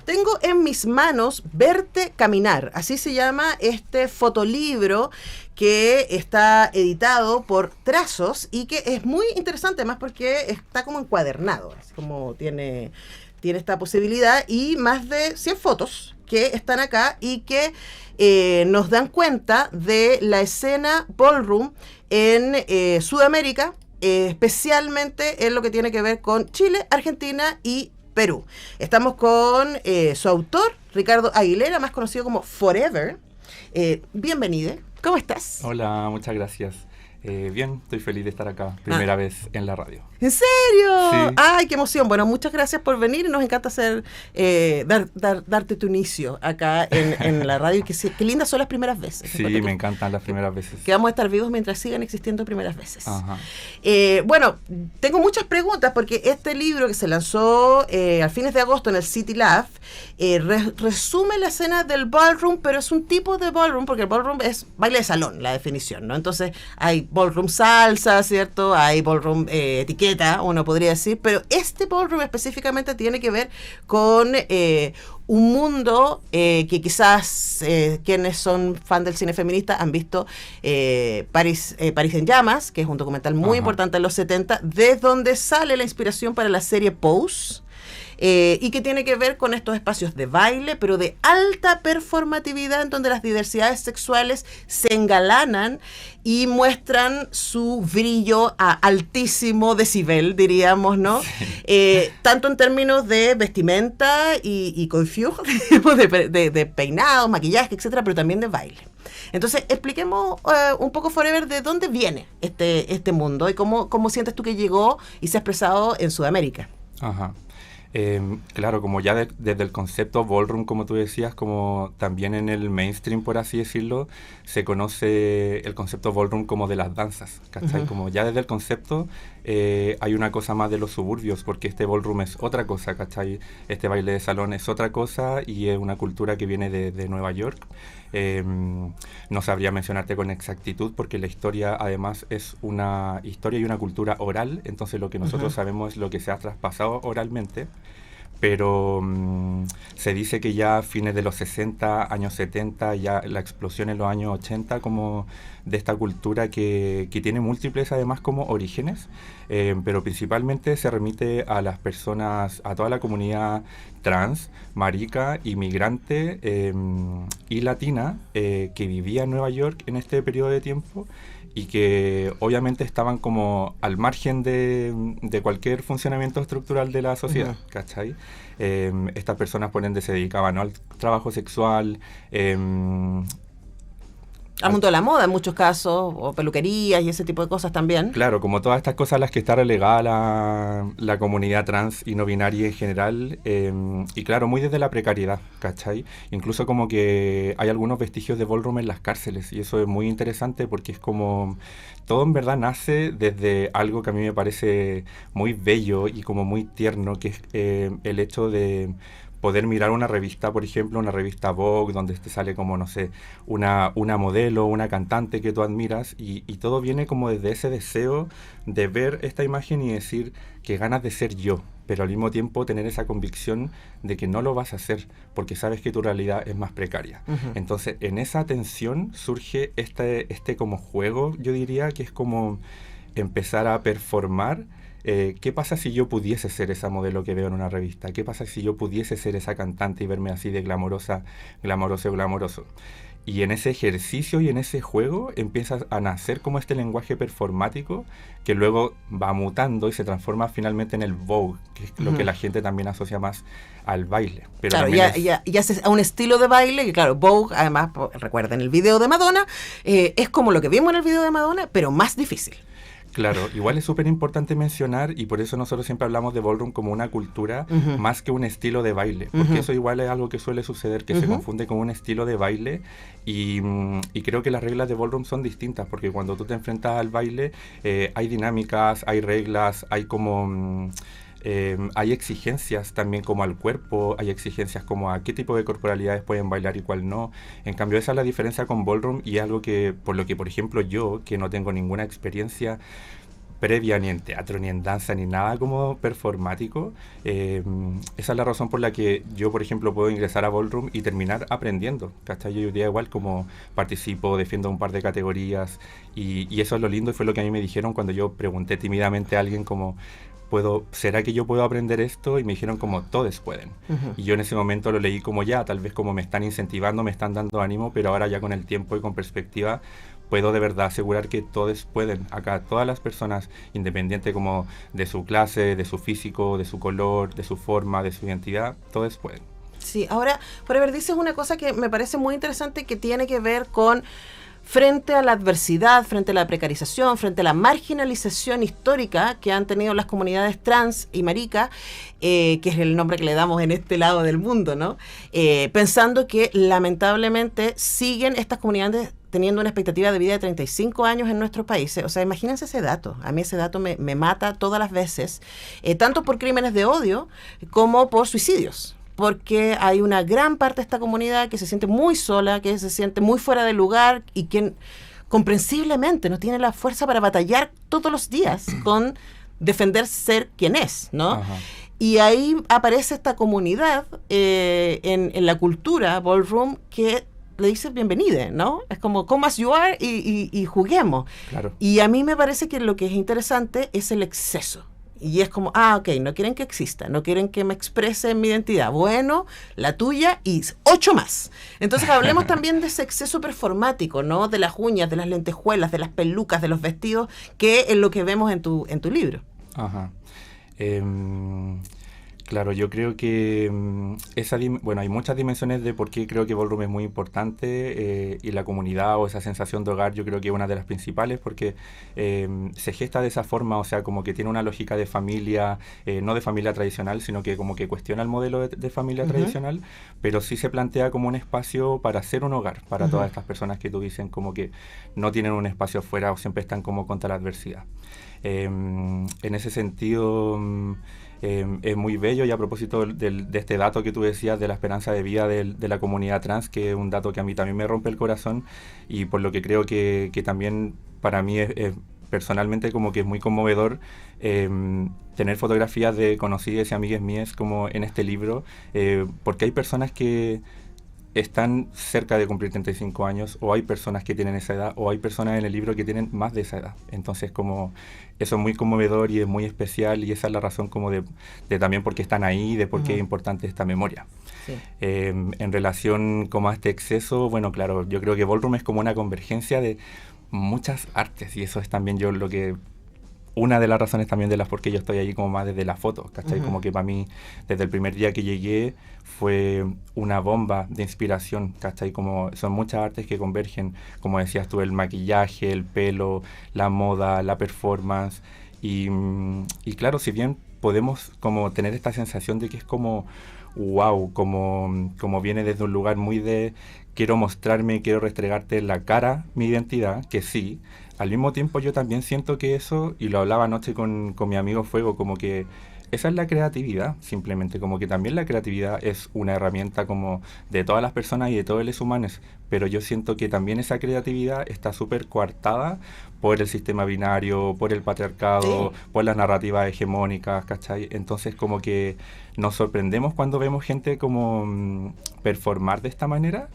Tengo en mis manos Verte Caminar, así se llama este fotolibro que está editado por Trazos y que es muy interesante, además porque está como encuadernado, así como tiene esta posibilidad, y más de 100 fotos que están acá y que nos dan cuenta de la escena ballroom en Sudamérica, especialmente en lo que tiene que ver con Chile, Argentina y Perú. Estamos con su autor, Ricardo Aguilera, más conocido como Forever. Bienvenido. ¿Cómo estás? Hola, muchas gracias. Bien, estoy feliz de estar acá, primera vez en la radio. ¿En serio? Sí. ¡Ay, qué emoción! Bueno, muchas gracias por venir y nos encanta darte tu inicio acá en la radio. Qué lindas son las primeras veces. Sí, me encantan las primeras veces. Que vamos a estar vivos mientras sigan existiendo primeras veces. Ajá. Bueno, tengo muchas preguntas porque este libro que se lanzó a fines de agosto en el City Lab resume la escena del ballroom, pero es un tipo de ballroom, porque el ballroom es baile de salón, la definición, ¿no? Entonces hay ballroom salsa, ¿cierto? Hay ballroom etiqueta, uno podría decir, pero este ballroom específicamente tiene que ver con un mundo que quizás quienes son fan del cine feminista han visto París en Llamas, que es un documental muy importante en los 70, desde donde sale la inspiración para la serie Pose. Y que tiene que ver con estos espacios de baile, pero de alta performatividad, en donde las diversidades sexuales se engalanan y muestran su brillo a altísimo decibel, diríamos, ¿no? Sí. Tanto en términos de vestimenta y coiffure, de peinado, maquillaje, etcétera, pero también de baile. Entonces, expliquemos un poco, Forever, de dónde viene este mundo y cómo sientes tú que llegó y se ha expresado en Sudamérica. Ajá. Claro, como ya desde el concepto ballroom, como tú decías, como también en el mainstream, por así decirlo, se conoce el concepto ballroom como de las danzas, ¿cachai? Como ya desde el concepto hay una cosa más de los suburbios, porque este ballroom es otra cosa, ¿cachai? Este baile de salón es otra cosa y es una cultura que viene de Nueva York. No sabría mencionarte con exactitud porque la historia además es una historia y una cultura oral, entonces lo que nosotros sabemos es lo que se ha traspasado oralmente, pero se dice que ya a fines de los 60, años 70, ya la explosión en los años 80 como de esta cultura que tiene múltiples además como orígenes, pero principalmente se remite a las personas, a toda la comunidad trans, marica, inmigrante y latina que vivía en Nueva York en este periodo de tiempo y que obviamente estaban como al margen de cualquier funcionamiento estructural de la sociedad, ¿cachai? Estas personas por ende se dedicaban, ¿no?, al trabajo sexual, al mundo de la moda en muchos casos, o peluquerías y ese tipo de cosas también. Claro, como todas estas cosas a las que está relegada la comunidad trans y no binaria en general, y claro, muy desde la precariedad, ¿cachai? Incluso como que hay algunos vestigios de ballroom en las cárceles, y eso es muy interesante porque es como, todo en verdad nace desde algo que a mí me parece muy bello y como muy tierno, que es el hecho de poder mirar una revista, por ejemplo, una revista Vogue, donde te sale como, no sé, una modelo, una cantante que tú admiras, y todo viene como desde ese deseo de ver esta imagen y decir que ganas de ser yo, pero al mismo tiempo tener esa convicción de que no lo vas a hacer, porque sabes que tu realidad es más precaria. Entonces, en esa tensión surge este como juego, yo diría, que es como empezar a performar. ¿Qué pasa si yo pudiese ser esa modelo que veo en una revista? ¿Qué pasa si yo pudiese ser esa cantante y verme así de glamoroso? Y en ese ejercicio y en ese juego empieza a nacer como este lenguaje performático que luego va mutando y se transforma finalmente en el Vogue, que es lo que la gente también asocia más al baile. Pero claro, ya a un estilo de baile, que claro, Vogue, además, recuerden el video de Madonna, es como lo que vimos en el video de Madonna, pero más difícil. Claro, igual es súper importante mencionar, y por eso nosotros siempre hablamos de ballroom como una cultura más que un estilo de baile, porque eso igual es algo que suele suceder, que se confunde con un estilo de baile, y creo que las reglas de ballroom son distintas, porque cuando tú te enfrentas al baile hay dinámicas, hay reglas, hay como... hay exigencias también como al cuerpo, hay exigencias como a qué tipo de corporalidades pueden bailar y cuál no. En cambio, esa es la diferencia con ballroom y algo que, por lo que, por ejemplo, yo, que no tengo ninguna experiencia previa ni en teatro, ni en danza, ni nada como performático. Esa es la razón por la que yo, por ejemplo, puedo ingresar a Ballroom y terminar aprendiendo, ¿cachai? Yo hoy día igual como participo, defiendo un par de categorías y eso es lo lindo y fue lo que a mí me dijeron cuando yo pregunté tímidamente a alguien como... ¿será que yo puedo aprender esto? Y me dijeron como, todos pueden. Y yo en ese momento lo leí como ya, tal vez como me están incentivando, me están dando ánimo, pero ahora ya con el tiempo y con perspectiva, puedo de verdad asegurar que todos pueden. Acá todas las personas, independiente como de su clase, de su físico, de su color, de su forma, de su identidad, todos pueden. Sí, ahora, Forever dices una cosa que me parece muy interesante que tiene que ver con frente a la adversidad, frente a la precarización, frente a la marginalización histórica que han tenido las comunidades trans y marica, que es el nombre que le damos en este lado del mundo, ¿no? Pensando que lamentablemente siguen estas comunidades teniendo una expectativa de vida de 35 años en nuestros países. O sea, imagínense ese dato. A mí ese dato me mata todas las veces, tanto por crímenes de odio como por suicidios. Porque hay una gran parte de esta comunidad que se siente muy sola, que se siente muy fuera de lugar y que comprensiblemente no tiene la fuerza para batallar todos los días con defender ser quien es, ¿no? Ajá. Y ahí aparece esta comunidad en la cultura Ballroom que le dice bienvenida, ¿no? Es como come as you are y juguemos. Claro. Y a mí me parece que lo que es interesante es el exceso. Y es como, ok, no quieren que exista, no quieren que me exprese mi identidad. Bueno, la tuya y 8 más. Entonces hablemos también de ese exceso performático, ¿no? De las uñas, de las lentejuelas, de las pelucas, de los vestidos, que es lo que vemos en tu libro. Ajá. Claro, yo creo que hay muchas dimensiones de por qué creo que Ballroom es muy importante y la comunidad o esa sensación de hogar yo creo que es una de las principales porque se gesta de esa forma, o sea, como que tiene una lógica de familia, no de familia tradicional, sino que como que cuestiona el modelo de familia tradicional, pero sí se plantea como un espacio para ser un hogar para todas estas personas que tú dicen como que no tienen un espacio afuera o siempre están como contra la adversidad. En ese sentido... es muy bello y a propósito de este dato que tú decías de la esperanza de vida de la comunidad trans, que es un dato que a mí también me rompe el corazón y por lo que creo que también para mí es personalmente como que es muy conmovedor tener fotografías de conocidas y amigas mías como en este libro, porque hay personas que están cerca de cumplir 35 años, o hay personas que tienen esa edad, o hay personas en el libro que tienen más de esa edad. Entonces, como eso es muy conmovedor y es muy especial, y esa es la razón como de también por qué están ahí, de por qué es importante esta memoria. Sí. En relación como a este exceso, bueno, claro, yo creo que Ballroom es como una convergencia de muchas artes, y eso es también yo lo que... Una de las razones también de las por qué yo estoy ahí como más desde las fotos, ¿cachai? Como que para mí, desde el primer día que llegué, fue una bomba de inspiración, ¿cachai? Como son muchas artes que convergen, como decías tú, el maquillaje, el pelo, la moda, la performance, y claro, si bien podemos como tener esta sensación de que es como, wow, como viene desde un lugar muy de quiero mostrarme, quiero restregarte en la cara mi identidad, que sí. Al mismo tiempo yo también siento que eso, y lo hablaba anoche con mi amigo Fuego, como que esa es la creatividad, simplemente, como que también la creatividad es una herramienta como de todas las personas y de todos los humanos, pero yo siento que también esa creatividad está súper coartada por el sistema binario, por el patriarcado, por las narrativas hegemónicas, ¿cachai? Entonces como que nos sorprendemos cuando vemos gente como performar de esta manera,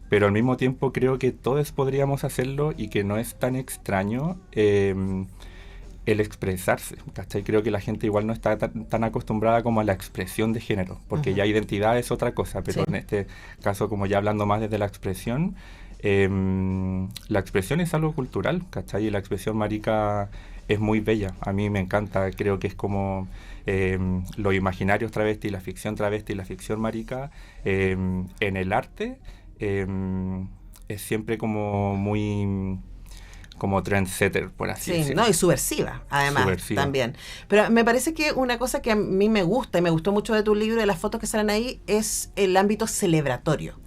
pero al mismo tiempo creo que todos podríamos hacerlo y que no es tan extraño el expresarse, ¿cachai? Creo que la gente igual no está tan acostumbrada como a la expresión de género, porque ya identidad es otra cosa, pero en este caso, como ya hablando más desde la expresión es algo cultural, ¿cachai? Y la expresión marica es muy bella, a mí me encanta, creo que es como los imaginarios travesti, la ficción marica, en el arte, es siempre como muy como trendsetter, por así decirlo. No, y subversiva, además, también. Pero me parece que una cosa que a mí me gusta, y me gustó mucho de tu libro, de las fotos que salen ahí, es el ámbito celebratorio.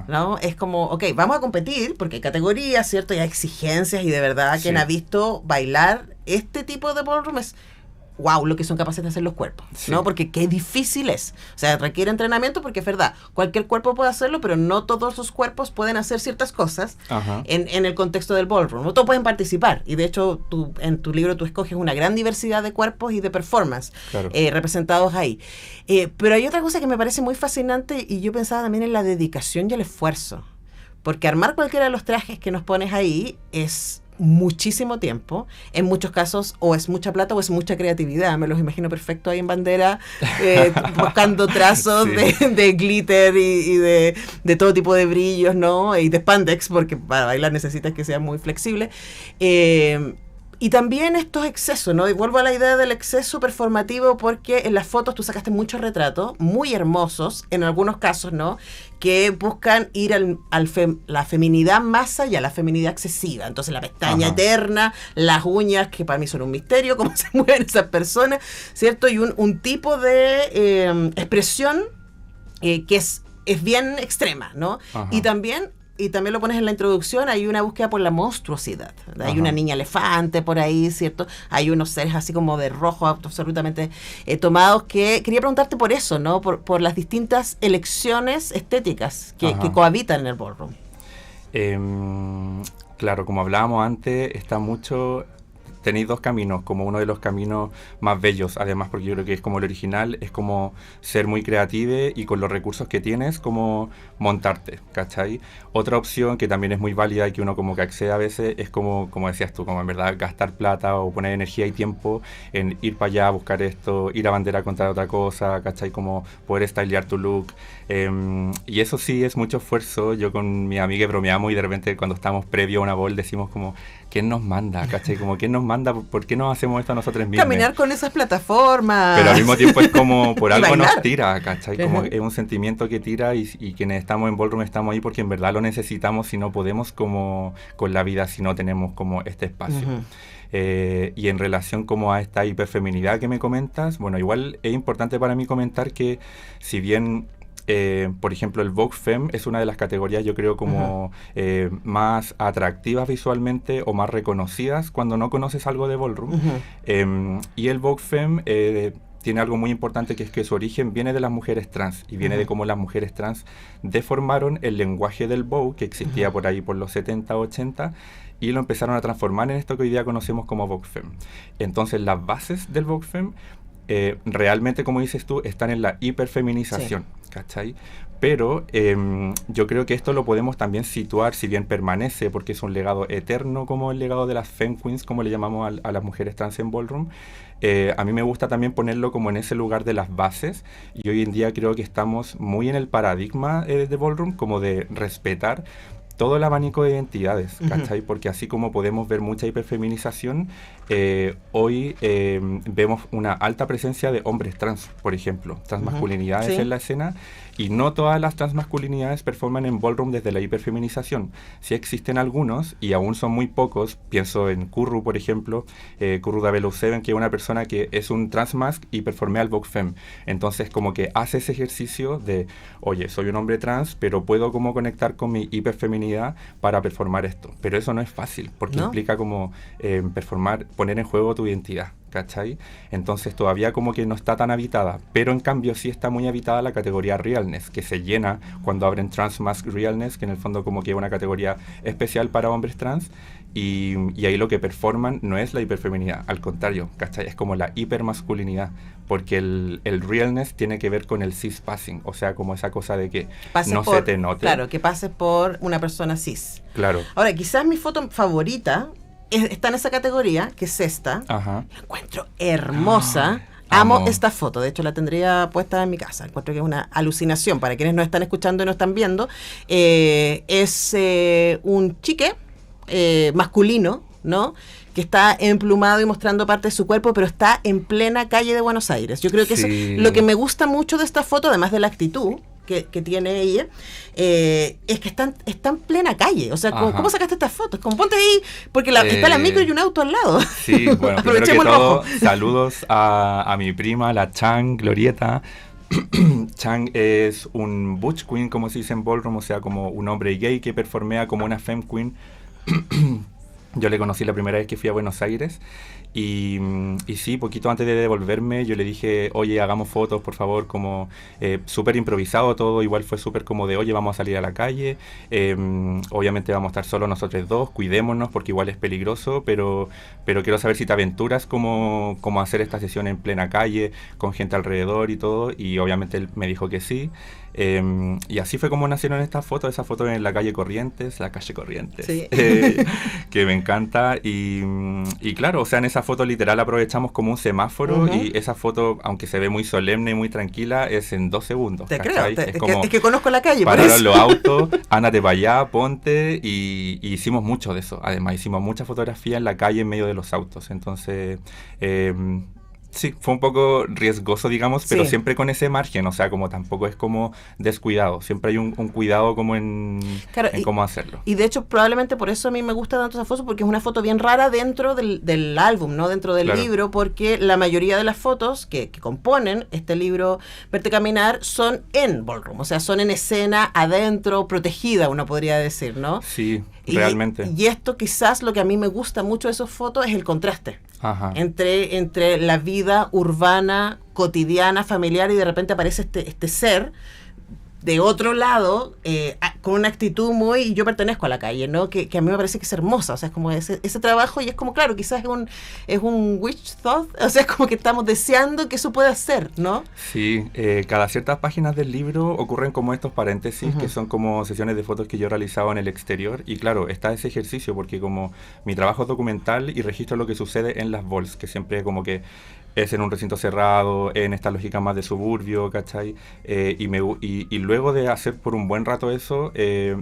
¿No? Es como, ok, vamos a competir, porque hay categorías, ¿cierto? Y hay exigencias, y de verdad, quien ha visto bailar este tipo de ballroom es wow, lo que son capaces de hacer los cuerpos, Sí. ¿no? Porque qué difícil es. O sea, requiere entrenamiento porque es verdad, cualquier cuerpo puede hacerlo, pero no todos los cuerpos pueden hacer ciertas cosas Ajá. en el contexto del ballroom. No todos pueden participar. Y de hecho, en tu libro tú escoges una gran diversidad de cuerpos y de performance Claro. representados ahí. Pero hay otra cosa que me parece muy fascinante y yo pensaba también en la dedicación y el esfuerzo. Porque armar cualquiera de los trajes que nos pones ahí es muchísimo tiempo, en muchos casos o es mucha plata o es mucha creatividad, me los imagino perfecto ahí en bandera, buscando trazos Sí. de glitter y de todo tipo de brillos, ¿no? Y de spandex, porque para bailar necesitas que sea muy flexible. Y también estos excesos, ¿no? Y vuelvo a la idea del exceso performativo porque en las fotos tú sacaste muchos retratos muy hermosos, en algunos casos, ¿no? Que buscan ir la feminidad más allá, la feminidad excesiva. Entonces la pestaña Ajá. eterna, las uñas, que para mí son un misterio, cómo se mueven esas personas, ¿cierto? Y un tipo de expresión que es bien extrema, ¿no? Ajá. Y también lo pones en la introducción, hay una búsqueda por la monstruosidad. Hay Ajá. una niña elefante por ahí, ¿cierto? Hay unos seres así como de rojo absolutamente tomados, que quería preguntarte por eso, ¿no? Por las distintas elecciones estéticas que Ajá. cohabitan en el ballroom. Claro, como hablábamos antes, está mucho... Tenéis dos caminos, como uno de los caminos más bellos, además, porque yo creo que es como el original, es como ser muy creativo y con los recursos que tienes, como montarte, ¿cachai? Otra opción que también es muy válida y que uno como que accede a veces es como decías tú, como en verdad gastar plata o poner energía y tiempo en ir para allá a buscar esto, ir a bandera a contar otra cosa, ¿cachai? Como poder stylear tu look. Y eso sí es mucho esfuerzo. Yo con mi amiga bromeamos y de repente cuando estamos previo a una ball decimos como, ¿quién nos manda? ¿Cachai? Como, ¿quién nos manda? ¿Por qué no hacemos esto nosotros mismos? Caminar con esas plataformas. Pero al mismo tiempo es como por Y algo bailar. nos tira, ¿cachai? Como Ajá. es un sentimiento que tira y quienes estamos en ballroom estamos ahí porque en verdad lo necesitamos si no podemos como con la vida, si no tenemos como este espacio. Ujú. Y en relación como a esta hiperfeminidad que me comentas, bueno, igual es importante para mí comentar que si bien... por ejemplo, el Vogue Femme es una de las categorías, yo creo, como más atractivas visualmente o más reconocidas cuando no conoces algo de ballroom. Ujú. Y el Vogue Femme tiene algo muy importante, que es que su origen viene de las mujeres trans y viene de cómo las mujeres trans deformaron el lenguaje del Vogue que existía por ahí por los 70, 80 y lo empezaron a transformar en esto que hoy día conocemos como Vogue Femme. Entonces, las bases del Vogue Femme realmente, como dices tú, están en la hiperfeminización, ¿cachai? Pero yo creo que esto lo podemos también situar, si bien permanece, porque es un legado eterno como el legado de las Femme Queens, como le llamamos a las mujeres trans en ballroom. A mí me gusta también ponerlo como en ese lugar de las bases, y hoy en día creo que estamos muy en el paradigma de ballroom, como de respetar todo el abanico de identidades, ¿cachai? Porque así como podemos ver mucha hiperfeminización, hoy vemos una alta presencia de hombres trans, por ejemplo, transmasculinidades Sí. en la escena, y no todas las transmasculinidades performan en ballroom desde la hiperfeminización. Sí existen algunos, y aún son muy pocos. Pienso en Kurru, por ejemplo, Kurru Dabelow-Seven, que es una persona que es un transmasc y performea al Vogue Femme. Entonces, como que hace ese ejercicio de, oye, soy un hombre trans, pero puedo como conectar con mi hiperfeminidad para performar esto. Pero eso no es fácil, porque ¿No? implica como poner en juego tu identidad, ¿cachai? Entonces todavía como que no está tan habitada, pero en cambio sí está muy habitada la categoría Realness, que se llena cuando abren Transmasc Realness, que en el fondo como que es una categoría especial para hombres trans, y ahí lo que performan no es la hiperfeminidad, al contrario, ¿cachai? Es como la hipermasculinidad, porque el Realness tiene que ver con el cis-passing, o sea, como esa cosa de que Pases no por, se te note. Claro, que pases por una persona cis. Claro. Ahora, quizás mi foto favorita está en esa categoría, que es esta. Ajá. La encuentro hermosa. Ah, Amo amo. esta foto. De hecho, la tendría puesta en mi casa. Encuentro que es una alucinación. Para quienes no están escuchando y no están viendo, es un chique masculino, ¿no? Que está emplumado y mostrando parte de su cuerpo, pero está en plena calle de Buenos Aires. Yo creo que Sí. eso, lo que me gusta mucho de esta foto, además de la actitud que tiene ella, es que está en plena calle. O sea, Ajá. ¿cómo sacaste estas fotos? Como ponte ahí, porque está la micro y un auto al lado. Sí, bueno, primero que Aprovechemos el todo, rojo. saludos a mi prima, la Chang, Glorieta. Chang es un butch queen, como se dice en ballroom, o sea, como un hombre gay que performea como una femme queen. Yo le conocí la primera vez que fui a Buenos Aires Y sí, poquito antes de devolverme, yo le dije, oye, hagamos fotos, por favor, como súper improvisado todo, igual fue súper como de, oye, vamos a salir a la calle, obviamente vamos a estar solo nosotros dos, cuidémonos porque igual es peligroso, pero quiero saber si te aventuras como hacer esta sesión en plena calle, con gente alrededor y todo, y obviamente él me dijo que sí. Y así fue como nacieron estas fotos en la calle Corrientes, sí. Que me encanta. Y claro, o sea, en esa foto literal aprovechamos como un semáforo, y esa foto, aunque se ve muy solemne y muy tranquila, es en 2 segundos. Te ¿cachai? creo, es que conozco la calle. Pararon los autos, ándate para allá, ponte, y hicimos mucho de eso. Además, hicimos mucha fotografía en la calle en medio de los autos. Entonces, sí, fue un poco riesgoso, digamos, pero Sí. siempre con ese margen, o sea, como tampoco es como descuidado, siempre hay un cuidado como en Claro, cómo hacerlo. y de hecho, probablemente por eso a mí me gusta tanto esa foto, porque es una foto bien rara dentro del álbum, ¿no? Dentro del Claro. libro, porque la mayoría de las fotos que componen este libro, Verte Caminar, son en ballroom, o sea, son en escena, adentro, protegida, uno podría decir, ¿no? Sí, Y- realmente. Y esto quizás lo que a mí me gusta mucho de esas fotos es el contraste Ajá. entre la vida urbana, cotidiana, familiar, y de repente aparece este ser de otro lado, con una actitud muy, yo pertenezco a la calle, ¿no? Que a mí me parece que es hermosa, o sea, es como ese trabajo, y es como, claro, quizás es un wish thought, o sea, es como que estamos deseando que eso pueda ser, ¿no? Sí, cada ciertas páginas del libro ocurren como estos paréntesis, que son como sesiones de fotos que yo realizaba en el exterior, y claro, está ese ejercicio, porque como mi trabajo es documental y registro lo que sucede en las vols, que siempre como que es en un recinto cerrado, en esta lógica más de suburbio, ¿cachai? Y luego de hacer por un buen rato eso,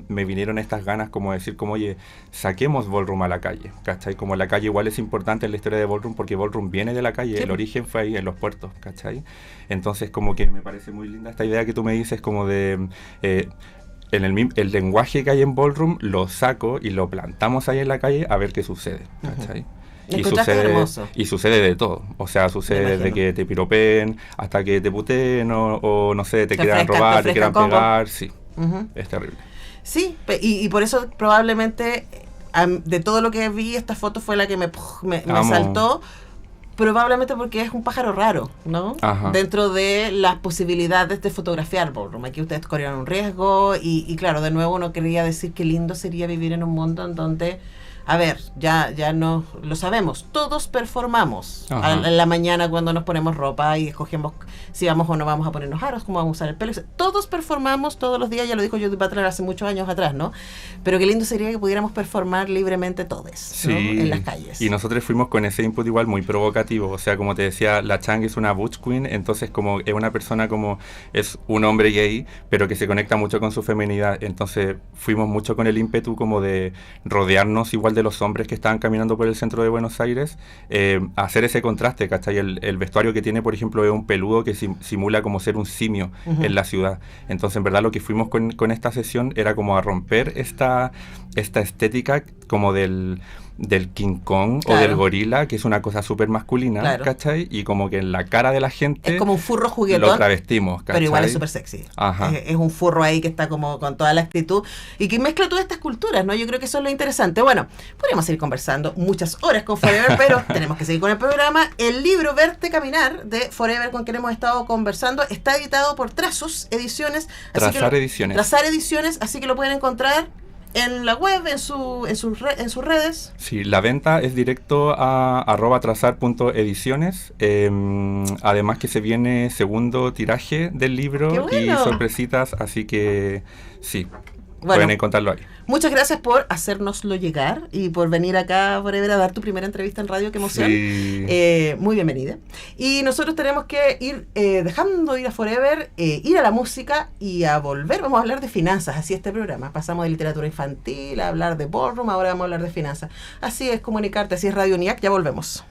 me vinieron estas ganas como de decir, como, oye, saquemos ballroom a la calle, ¿cachai? Como la calle igual es importante en la historia de ballroom, porque ballroom viene de la calle, Sí. el origen fue ahí en los puertos, ¿cachai? Entonces como que me parece muy linda esta idea que tú me dices como de... el lenguaje que hay en ballroom lo saco y lo plantamos ahí en la calle a ver qué sucede, ¿cachai? El contraste es hermoso. Y sucede de todo. O sea, Me sucede imagino. desde que te piropeen hasta que te puteen o no sé, te quieran ofrezcan- robar, te te quieran ofrezcan combo. pegar. Sí, Ujú. es terrible. Sí, y por eso probablemente de todo lo que vi, esta foto fue la que me Amo. saltó, probablemente porque es un pájaro raro, ¿no? Ajá. Dentro de las posibilidades de fotografiar ballroom. Aquí ustedes corrieron un riesgo y claro, de nuevo uno quería decir qué lindo sería vivir en un mundo en donde, a ver, ya no lo sabemos, todos performamos Ajá. en la mañana cuando nos ponemos ropa y escogemos si vamos o no vamos a ponernos aros, cómo vamos a usar el pelo. Todos performamos todos los días, ya lo dijo Judith Butler hace muchos años atrás, ¿no? Pero qué lindo sería que pudiéramos performar libremente todos, Sí, ¿no? En las calles. y nosotros fuimos con ese input igual muy provocativo, o sea, como te decía, la Chang es una butch queen, entonces como es una persona como, es un hombre gay, pero que se conecta mucho con su feminidad, entonces fuimos mucho con el ímpetu como de rodearnos igual de los hombres que estaban caminando por el centro de Buenos Aires, hacer ese contraste, ¿cachai? El vestuario que tiene, por ejemplo, es un peludo que simula como ser un simio en la ciudad, entonces en verdad lo que fuimos con esta sesión era como a romper esta estética como del King Kong Claro. o del gorila, que es una cosa súper masculina, Claro. ¿cachai? Y como que en la cara de la gente Es como un furro lo juguetón, travestimos, ¿cachai? pero igual es súper sexy. Ajá. Es un furro ahí que está como con toda la actitud y que mezcla todas estas culturas, ¿no? Yo creo que eso es lo interesante. Bueno, podríamos seguir conversando muchas horas con Forever, pero tenemos que seguir con el programa. El libro Verte Caminar de Forever, con quien hemos estado conversando, está editado por Trazos Ediciones. Trazar Ediciones. Trazar Ediciones, así que lo pueden encontrar en la web, en sus redes. Sí, la venta es directo a @trazar.ediciones. Además que se viene segundo tiraje del ¡Qué libro bueno! y sorpresitas, así que sí, Bueno, pueden encontrarlo ahí. muchas gracias por hacérnoslo llegar y por venir acá, Forever, a dar tu primera entrevista en radio. ¡Qué emoción! Sí. Muy bienvenida. Y nosotros tenemos que ir dejando ir a Forever, ir a la música y a volver. Vamos a hablar de finanzas, así este programa. Pasamos de literatura infantil a hablar de ballroom, ahora vamos a hablar de finanzas. Así es Comunicarte, así es Radio UNIAC. Ya volvemos.